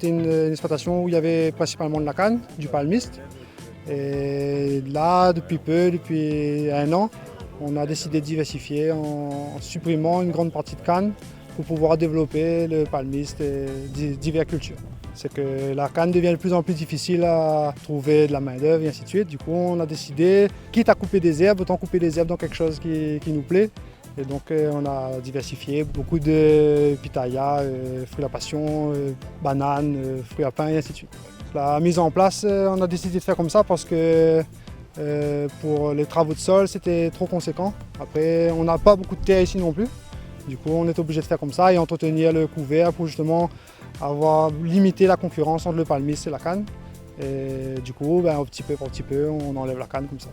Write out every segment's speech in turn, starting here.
une exploitation où il y avait principalement de la canne, du palmiste. Et là, depuis 1 an, on a décidé de diversifier en supprimant une grande partie de canne pour pouvoir développer le palmiste et diverses cultures. C'est que la canne devient de plus en plus difficile à trouver de la main-d'œuvre et ainsi de suite. Du coup, on a décidé, quitte à couper des herbes, autant couper des herbes dans quelque chose qui nous plaît. Et donc, on a diversifié beaucoup de pitaya, fruits à la passion, bananes, fruits à pain et ainsi de suite. La mise en place, on a décidé de faire comme ça parce que pour les travaux de sol, c'était trop conséquent. Après, on n'a pas beaucoup de terre ici non plus. Du coup, on est obligé de faire comme ça et entretenir le couvert pour justement limiter la concurrence entre le palmiste et la canne. Et du coup, petit peu par petit peu, on enlève la canne comme ça.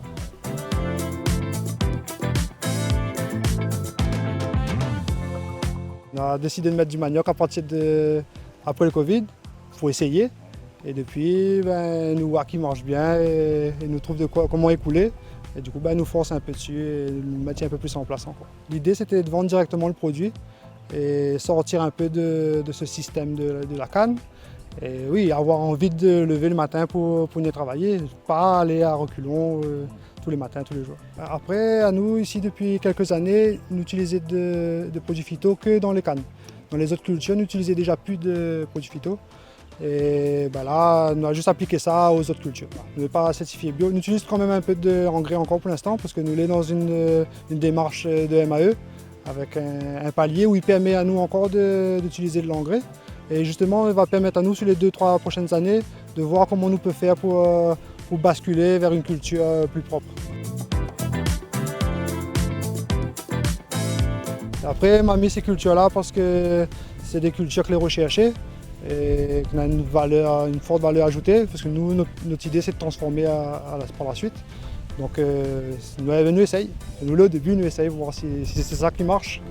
On a décidé de mettre du manioc après le Covid pour essayer. Et depuis, nous voit qu'il marche bien et nous trouve comment écouler. Et du coup, nous force un peu dessus et nous mettre un peu plus en place encore. L'idée, c'était de vendre directement le produit et sortir un peu de ce système de la canne. Et oui, avoir envie de lever le matin pour venir travailler, pas aller à reculons tous les matins, tous les jours. Après, à nous, ici, depuis quelques années, n'utiliser de produits phyto que dans les cannes. Dans les autres cultures, on n'utilisait déjà plus de produits phyto. Et là, on a juste appliqué ça aux autres cultures. On n'est pas certifié bio. On utilise quand même un peu d'engrais encore pour l'instant parce que nous sommes dans une démarche de MAE avec un palier où il permet à nous encore d'utiliser de l'engrais. Et justement, il va permettre à nous, sur les 2-3 prochaines années, de voir comment on peut faire pour basculer vers une culture plus propre. Après, on a mis ces cultures-là parce que c'est des cultures que les recherchées et qu'on a une forte valeur ajoutée, parce que nous, notre idée, c'est de transformer par la suite. Donc, nous essayons. Nous, là, au début, nous essayons pour voir si c'est ça qui marche.